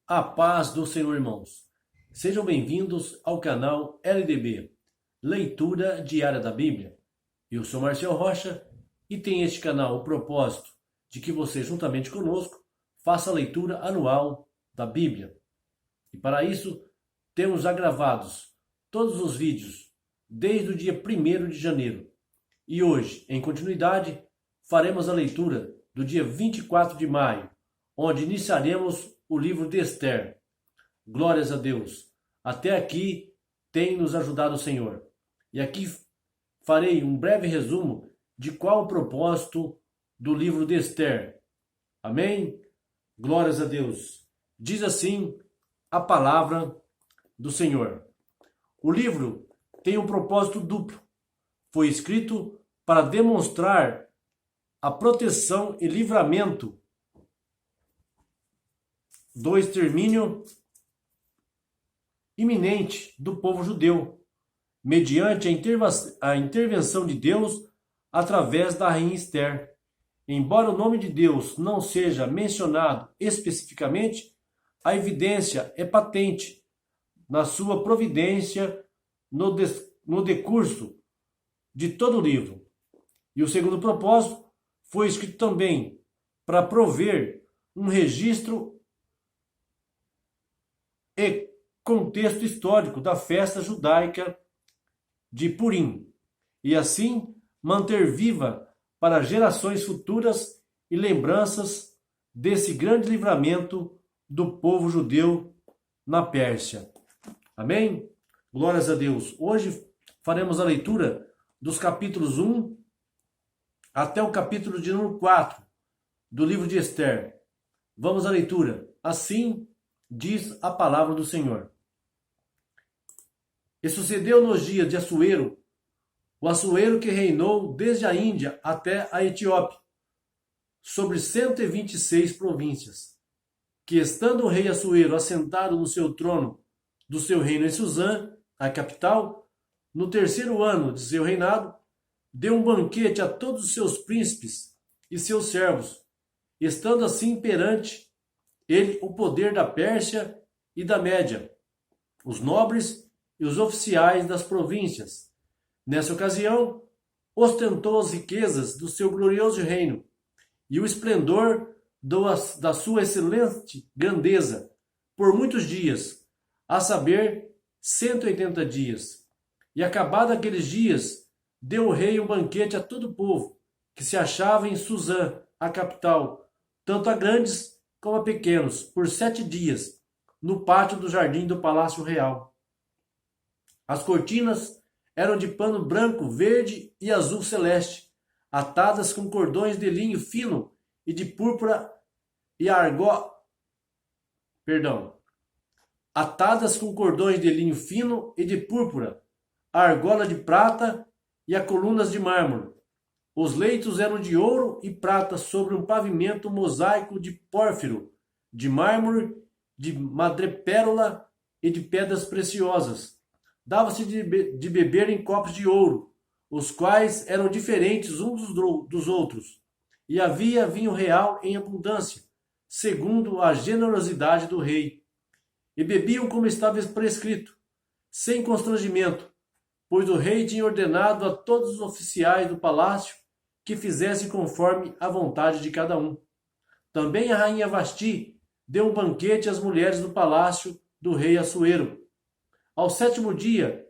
A paz do Senhor, irmãos. Sejam bem-vindos ao canal LDB, Leitura Diária da Bíblia. Eu sou Marcel Rocha e tenho este canal o propósito de que você, juntamente conosco, faça a leitura anual da Bíblia. E para isso, temos já gravados todos os vídeos desde o dia 1º de janeiro. E hoje, em continuidade, faremos a leitura do dia 24 de maio, onde iniciaremos o livro de Esther. Glórias a Deus. Até aqui tem nos ajudado o Senhor. E aqui farei um breve resumo de qual o propósito do livro de Esther. Amém? Glórias a Deus. Diz assim a palavra do Senhor. O livro tem um propósito duplo. Foi escrito para demonstrar a proteção e livramento do extermínio iminente do povo judeu, mediante a intervenção de Deus através da rainha Esther. Embora o nome de Deus não seja mencionado especificamente, a evidência é patente na sua providência no decurso de todo o livro. E o segundo propósito foi escrito também para prover um registro e contexto histórico da festa judaica de Purim, e assim manter viva para gerações futuras e lembranças desse grande livramento do povo judeu na Pérsia. Amém? Glórias a Deus. Hoje faremos a leitura dos capítulos 1 até o capítulo de número 4 do livro de Esther. Vamos à leitura. Assim diz a palavra do Senhor. E sucedeu nos dias de Assuero, o Assuero que reinou desde a Índia até a Etiópia, sobre 126 províncias, que estando o rei Assuero assentado no seu trono do seu reino em Suzã, a capital, no 3º ano de seu reinado, deu um banquete a todos os seus príncipes e seus servos, estando assim perante ele o poder da Pérsia e da Média, os nobres e os oficiais das províncias. Nessa ocasião, ostentou as riquezas do seu glorioso reino e o esplendor da sua excelente grandeza por muitos dias, a saber, 180 dias. E acabado aqueles dias, deu o rei um banquete a todo o povo que se achava em Suzã, a capital, tanto a grandes como a pequenos, por 7 dias, no pátio do jardim do Palácio Real. As cortinas eram de pano branco, verde e azul celeste, atadas com cordões de linho fino e de púrpura e atadas com cordões de linho fino e de púrpura, a argola de prata e a colunas de mármore. Os leitos eram de ouro e prata sobre um pavimento mosaico de pórfiro, de mármore, de madrepérola e de pedras preciosas. Dava-se de beber em copos de ouro, os quais eram diferentes uns dos outros. E havia vinho real em abundância, segundo a generosidade do rei. E bebiam como estava prescrito, sem constrangimento, pois o rei tinha ordenado a todos os oficiais do palácio que fizessem conforme a vontade de cada um. Também a rainha Vasti deu um banquete às mulheres do palácio do rei Assuero. Ao 7º dia,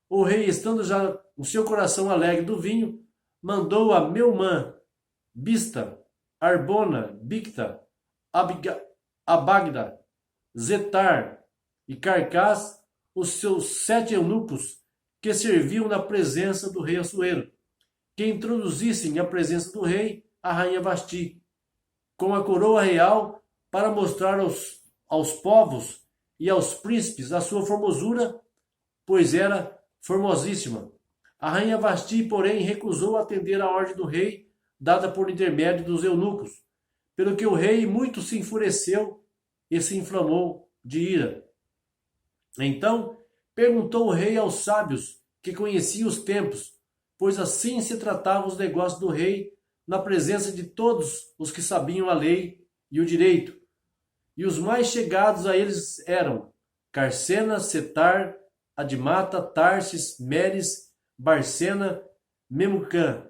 o rei, estando já o seu coração alegre do vinho, mandou a Meumã, Bista, Arbona, Bicta, Abagda, Zetar e Carcás, os seus 7 eunucos que serviam na presença do rei Assuero, que introduzissem à presença do rei a rainha Vasti, com a coroa real, para mostrar aos povos e aos príncipes a sua formosura, pois era formosíssima. A rainha Vasti, porém, recusou atender à ordem do rei, dada por intermédio dos eunucos, pelo que o rei muito se enfureceu e se inflamou de ira. Então perguntou o rei aos sábios que conheciam os tempos, pois assim se tratavam os negócios do rei na presença de todos os que sabiam a lei e o direito, E os mais chegados a eles eram Carcena, Setar, Admata, Tarsis, Meres, Barcena, Memucã,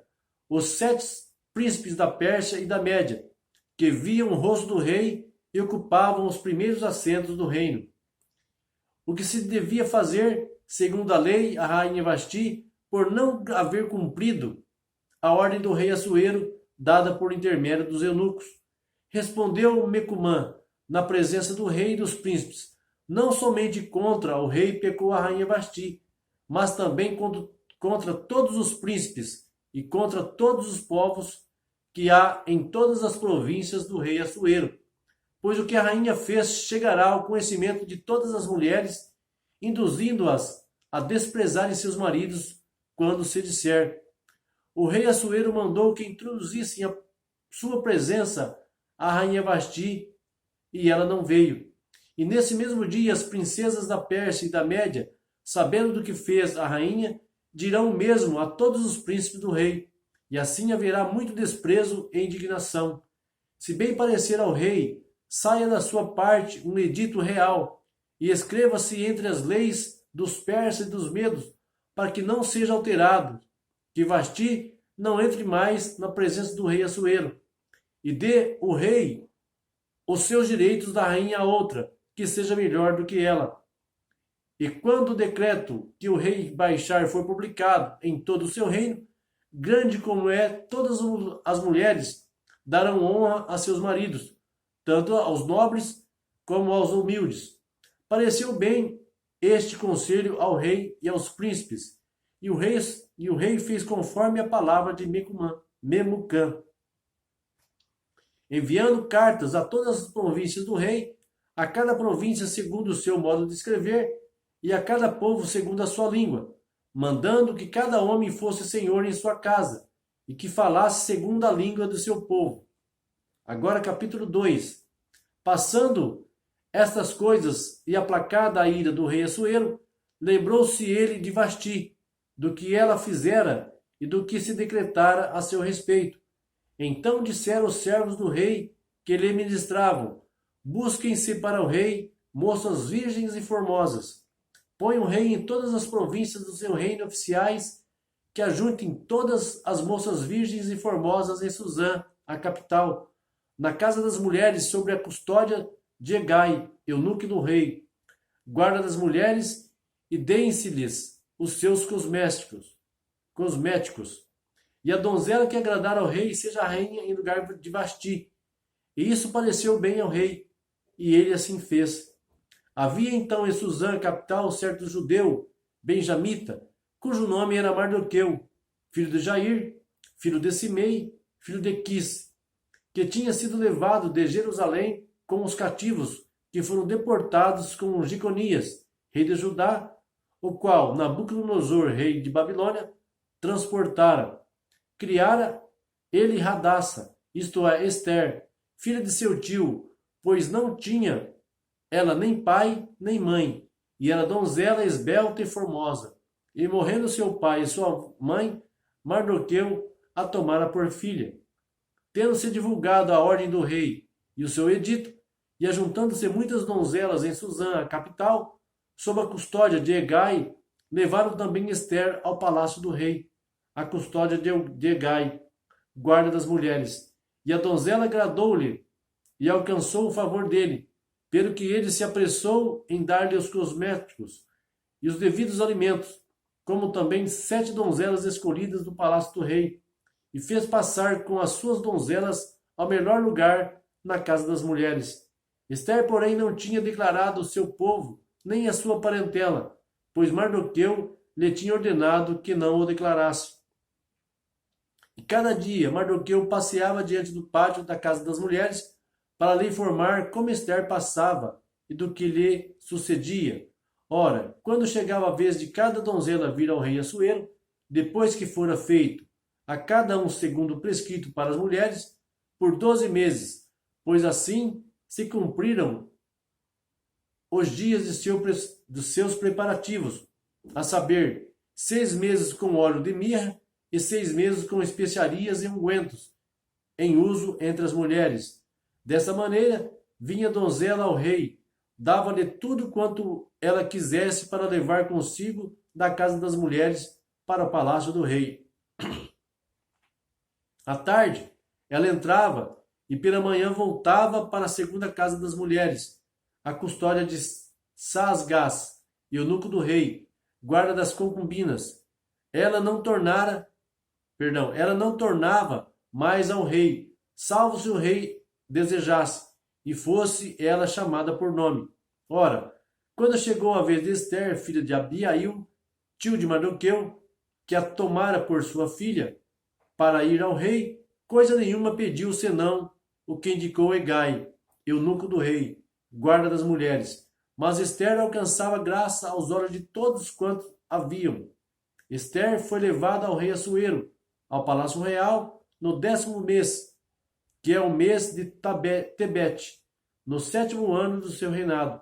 os 7 príncipes da Pérsia e da Média, que viam o rosto do rei e ocupavam os primeiros assentos do reino. O que se devia fazer, segundo a lei, a rainha Vasti, por não haver cumprido a ordem do rei Assuero, dada por intermédio dos eunucos. Respondeu Mecumã, na presença do rei e dos príncipes: não somente contra o rei pecou a rainha Vasti, mas também contra todos os príncipes e contra todos os povos que há em todas as províncias do rei Assuero. Pois o que a rainha fez chegará ao conhecimento de todas as mulheres, induzindo-as a desprezarem seus maridos, quando se disser: o rei Assuero mandou que introduzissem a sua presença a rainha Vasti, e ela não veio. E nesse mesmo dia as princesas da Pérsia e da Média, sabendo do que fez a rainha, dirão o mesmo a todos os príncipes do rei, e assim haverá muito desprezo e indignação. Se bem parecer ao rei, saia da sua parte um edito real, e escreva-se entre as leis dos persas e dos medos, para que não seja alterado, que Vasti não entre mais na presença do rei Assuero, e dê o rei os seus direitos da rainha a outra, que seja melhor do que ela. E quando o decreto que o rei baixar for publicado em todo o seu reino, grande como é, todas as mulheres darão honra a seus maridos, tanto aos nobres como aos humildes. Pareceu bem este conselho ao rei e aos príncipes, e o rei fez conforme a palavra de Memucã, enviando cartas a todas as províncias do rei, a cada província segundo o seu modo de escrever, e a cada povo segundo a sua língua, mandando que cada homem fosse senhor em sua casa, e que falasse segundo a língua do seu povo. Agora capítulo 2. Passando estas coisas e aplacada a ira do rei Assuero, lembrou-se ele de Vasti, do que ela fizera e do que se decretara a seu respeito. Então disseram os servos do rei que lhe ministravam: busquem-se para o rei moças virgens e formosas. Põe o rei em todas as províncias do seu reino oficiais, que ajuntem todas as moças virgens e formosas em Suzã, a capital, na casa das mulheres, sob a custódia de Hegai, eunuco do rei, guarda das mulheres, e deem-se-lhes os seus cosméticos. E a donzela que agradar ao rei seja a rainha em lugar de Vasti. E isso pareceu bem ao rei, e ele assim fez. Havia então em Suzã, capital, certo judeu, benjamita, cujo nome era Mardoqueu, filho de Jair, filho de Simei, filho de Quis, que tinha sido levado de Jerusalém com os cativos que foram deportados com Jeconias, rei de Judá, o qual Nabucodonosor, rei de Babilônia, transportara. Criara ele Radassa, isto é, Ester, filha de seu tio, pois não tinha ela nem pai nem mãe, e era donzela esbelta e formosa. E morrendo seu pai e sua mãe, Mardoqueu a tomara por filha. Tendo-se divulgado a ordem do rei e o seu edito, e ajuntando-se muitas donzelas em Suzã, a capital, sob a custódia de Hegai, levaram também Ester ao palácio do rei, a custódia de Hegai, guarda das mulheres. E a donzela agradou-lhe e alcançou o favor dele, pelo que ele se apressou em dar-lhe os cosméticos e os devidos alimentos, como também 7 donzelas escolhidas do palácio do rei, e fez passar com as suas donzelas ao melhor lugar na casa das mulheres. Ester, porém, não tinha declarado o seu povo, nem a sua parentela, pois Mardoqueu lhe tinha ordenado que não o declarasse. E cada dia Mardoqueu passeava diante do pátio da casa das mulheres, para lhe informar como Ester passava e do que lhe sucedia. Ora, quando chegava a vez de cada donzela vir ao rei Assuero, depois que fora feito a cada um segundo prescrito para as mulheres, por 12 meses, pois assim se cumpriram os dias dos seus preparativos, a saber, 6 meses com óleo de mirra e 6 meses com especiarias e ungüentos, em uso entre as mulheres. Dessa maneira, vinha a donzela ao rei, dava-lhe tudo quanto ela quisesse para levar consigo da casa das mulheres para o palácio do rei. À tarde, ela entrava e pela manhã voltava para a segunda casa das mulheres, a custódia de Saasgás, eunuco do rei, guarda das concubinas. Ela não tornava mais ao rei, salvo se o rei desejasse, e fosse ela chamada por nome. Ora, quando chegou a vez de Ester, filha de Abiail, tio de Mardoqueu, que a tomara por sua filha, para ir ao rei, coisa nenhuma pediu senão o que indicou Hegai, eunuco do rei, guarda das mulheres. Mas Ester alcançava graça aos olhos de todos quantos haviam. Ester foi levada ao rei Assuero, ao palácio real, no 10º mês, que é o mês de Tebete, no 7º ano do seu reinado.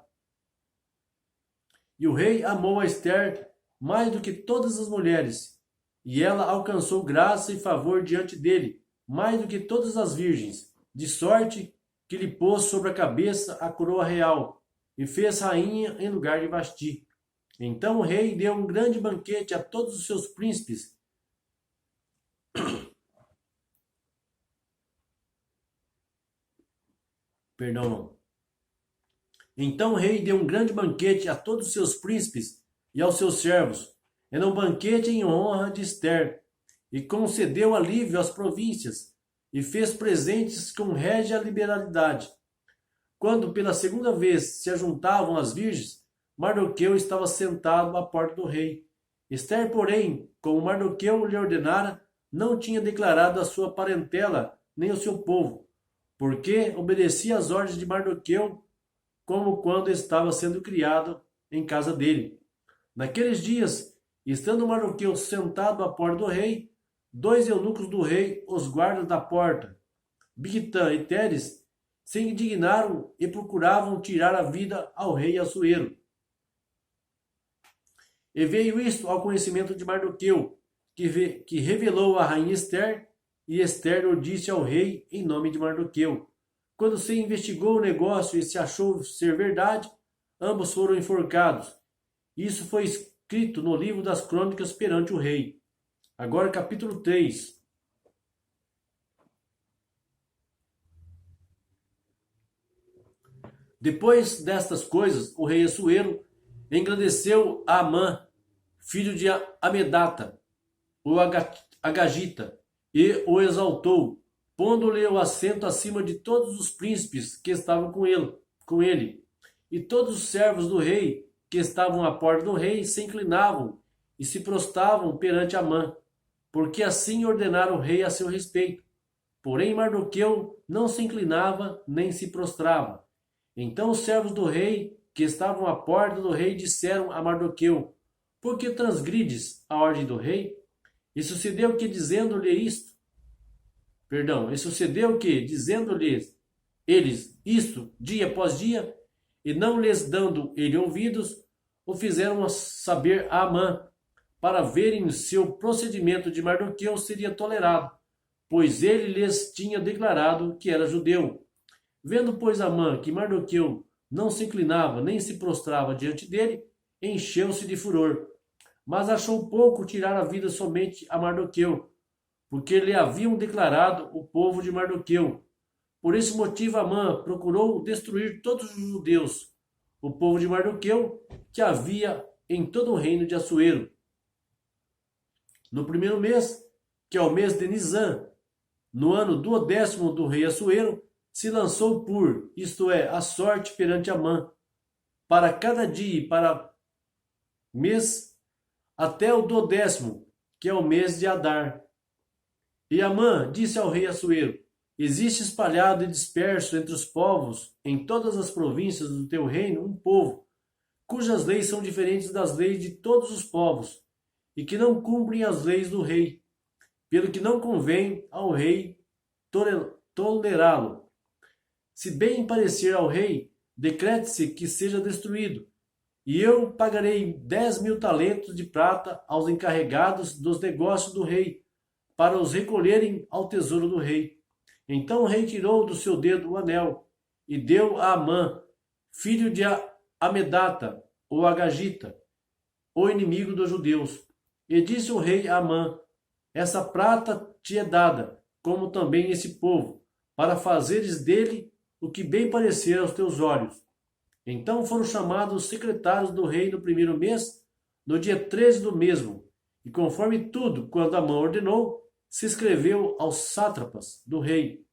E o rei amou a Ester mais do que todas as mulheres, e ela alcançou graça e favor diante dele, mais do que todas as virgens, de sorte que lhe pôs sobre a cabeça a coroa real, e fez rainha em lugar de Vasti. Então o rei deu um grande banquete a todos os seus príncipes. Perdão, não. Então o rei deu um grande banquete a todos os seus príncipes e aos seus servos. Era um banquete em honra de Ester, e concedeu alívio às províncias, e fez presentes com régia liberalidade. Quando pela segunda vez se ajuntavam as virgens, Mardoqueu estava sentado à porta do rei. Ester, porém, como Mardoqueu lhe ordenara, não tinha declarado a sua parentela nem o seu povo, porque obedecia às ordens de Mardoqueu, como quando estava sendo criado em casa dele. Naqueles dias, estando Mardoqueu sentado à porta do rei, 2 eunucos do rei, os guardas da porta, Bigtã e Teres, se indignaram e procuravam tirar a vida ao rei Assuero. E veio isto ao conhecimento de Mardoqueu, que revelou a rainha Ester, e Ester o disse ao rei em nome de Mardoqueu. Quando se investigou o negócio e se achou ser verdade, ambos foram enforcados. Isso foi escrito no livro das crônicas perante o rei. Agora capítulo 3. Depois destas coisas, o rei Assuero engrandeceu a Amã, filho de Amedata, o Agagita, e o exaltou, pondo-lhe o assento acima de todos os príncipes que estavam com ele. E todos os servos do rei que estavam à porta do rei se inclinavam e se prostravam perante Amã, porque assim ordenara o rei a seu respeito. Porém Mardoqueu não se inclinava nem se prostrava. Então os servos do rei que estavam à porta do rei disseram a Mardoqueu: por que transgrides a ordem do rei? E sucedeu que, dizendo-lhes isto dia após dia, e não lhes dando ele ouvidos, o fizeram saber a Amã, para verem se o procedimento de Mardoqueu seria tolerado, pois ele lhes tinha declarado que era judeu. Vendo, pois, Amã que Mardoqueu não se inclinava nem se prostrava diante dele, encheu-se de furor. Mas achou pouco tirar a vida somente a Mardoqueu, porque lhe haviam declarado o povo de Mardoqueu. Por esse motivo Amã procurou destruir todos os judeus, o povo de Mardoqueu, que havia em todo o reino de Assuero. No primeiro mês, que é o mês de Nisã, no ano 12º do rei Assuero, se lançou isto é, a sorte perante Amã, para cada dia e para mês, até o 12º, que é o mês de Adar. E Amã disse ao rei Assuero: existe espalhado e disperso entre os povos, em todas as províncias do teu reino, um povo, cujas leis são diferentes das leis de todos os povos, e que não cumprem as leis do rei, pelo que não convém ao rei tolerá-lo. Se bem parecer ao rei, decrete-se que seja destruído, e eu pagarei 10.000 talentos de prata aos encarregados dos negócios do rei, para os recolherem ao tesouro do rei. Então o rei tirou do seu dedo o anel, e deu a Amã, filho de Amedata, ou Agagita, o inimigo dos judeus. E disse o rei a Amã: essa prata te é dada, como também esse povo, para fazeres dele o que bem parecer aos teus olhos. Então foram chamados os secretários do rei no primeiro mês, no dia 13 do mesmo, e conforme tudo quando Amã ordenou, se escreveu aos sátrapas do rei,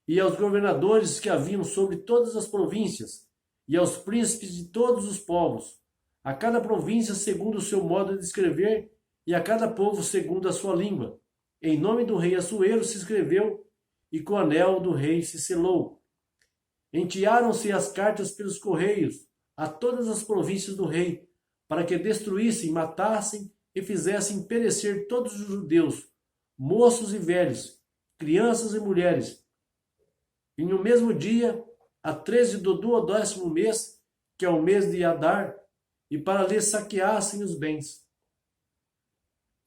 e aos governadores que haviam sobre todas as províncias, e aos príncipes de todos os povos, a cada província segundo o seu modo de escrever, e a cada povo segundo a sua língua. Em nome do rei Assuero se escreveu, e com o anel do rei se selou. Enviaram-se as cartas pelos correios a todas as províncias do rei, para que destruíssem, matassem e fizessem perecer todos os judeus, moços e velhos, crianças e mulheres. E no mesmo dia, a 13 do 12º mês, que é o mês de Adar, e para lhes saqueassem os bens.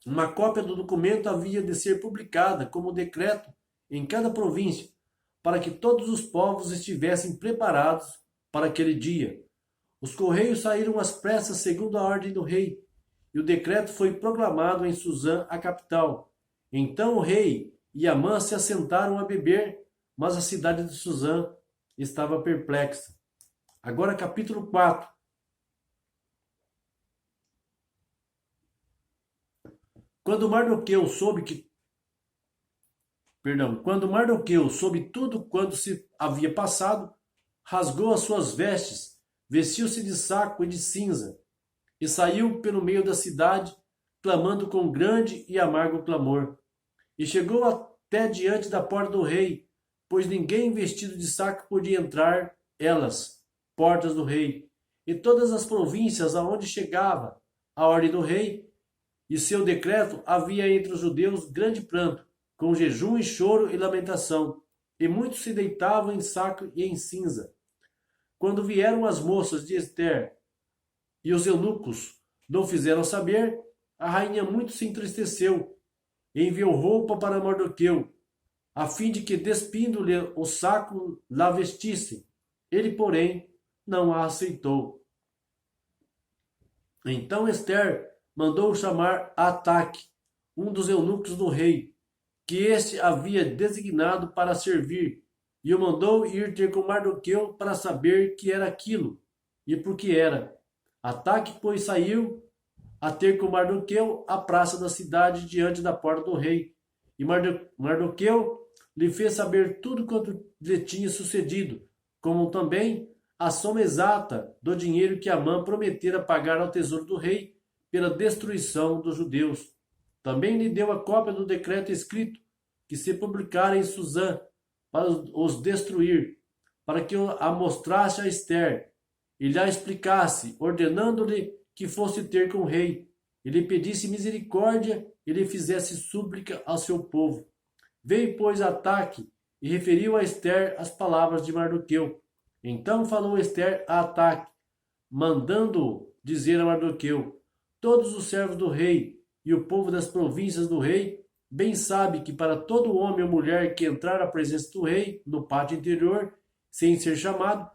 Uma cópia do documento havia de ser publicada como decreto em cada província, para que todos os povos estivessem preparados para aquele dia. Os correios saíram às pressas segundo a ordem do rei, e o decreto foi proclamado em Suzã, a capital. Então o rei e Amã se assentaram a beber, mas a cidade de Suzã estava perplexa. Agora capítulo 4. Quando Mardoqueu soube tudo quanto se havia passado, rasgou as suas vestes, vestiu-se de saco e de cinza, e saiu pelo meio da cidade, clamando com grande e amargo clamor. E chegou até diante da porta do rei, pois ninguém vestido de saco podia entrar elas, portas do rei. E todas as províncias aonde chegava a ordem do rei e seu decreto, havia entre os judeus grande pranto, com jejum e choro e lamentação, e muitos se deitavam em saco e em cinza. Quando vieram as moças de Ester e os eunucos não fizeram saber, a rainha muito se entristeceu e enviou roupa para Mardoqueu, a fim de que, despindo-lhe o saco, lá vestissem. Ele, porém, não a aceitou. Então Ester mandou chamar Ataque, um dos eunucos do rei, que este havia designado para servir, e o mandou ir ter com Mardoqueu para saber que era aquilo, e por que era. Ataque, pois, saiu a ter com Mardoqueu à praça da cidade diante da porta do rei, e Mardoqueu lhe fez saber tudo quanto lhe tinha sucedido, como também a soma exata do dinheiro que Amã prometera pagar ao tesouro do rei pela destruição dos judeus. Também lhe deu a cópia do decreto escrito, que se publicara em Suzã, para os destruir, para que a mostrasse a Ester, e lhe a explicasse, ordenando-lhe que fosse ter com o rei, e lhe pedisse misericórdia, e lhe fizesse súplica ao seu povo. Veio, pois, Ataque, e referiu a Ester as palavras de Mardoqueu. Então falou Ester a Ataque, mandando dizer a Mardoqueu: todos os servos do rei e o povo das províncias do rei bem sabe que para todo homem ou mulher que entrar à presença do rei no pátio interior, sem ser chamado,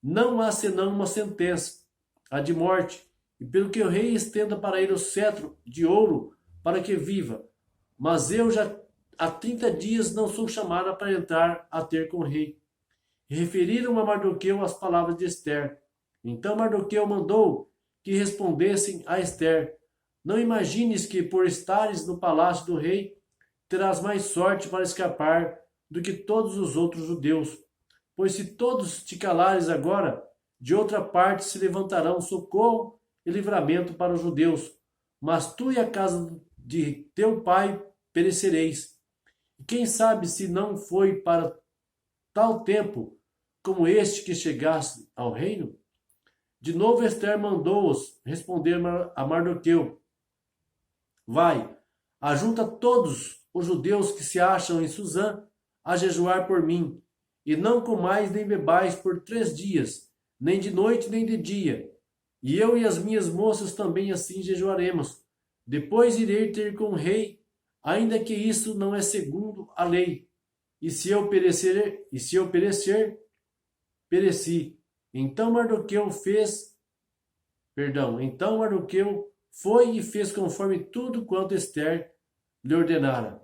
não há senão uma sentença, a de morte, e pelo que o rei estenda para ele o cetro de ouro para que viva. Mas eu já há 30 dias não sou chamada para entrar a ter com o rei. E referiram a Mardoqueu as palavras de Ester. Então Mardoqueu mandou que respondessem a Ester: não imagines que, por estares no palácio do rei, terás mais sorte para escapar do que todos os outros judeus. Pois se todos te calares agora, de outra parte se levantarão socorro e livramento para os judeus. Mas tu e a casa de teu pai perecereis. E quem sabe se não foi para tal tempo como este que chegaste ao reino? De novo Ester mandou-os responder a Mardoqueu: vai, ajunta todos os judeus que se acham em Suzã a jejuar por mim, e não comais nem bebais por 3 dias, nem de noite nem de dia. E eu e as minhas moças também assim jejuaremos. Depois irei ter com o rei, ainda que isso não é segundo a lei. E se eu perecer, pereci. Então Mardoqueu foi e fez conforme tudo quanto Ester lhe ordenara.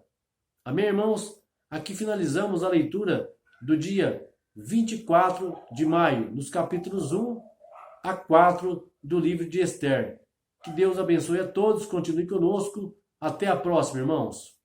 Amém, irmãos? Aqui finalizamos a leitura do dia 24 de maio, nos capítulos 1 a 4 do livro de Ester. Que Deus abençoe a todos, continue conosco. Até a próxima, irmãos.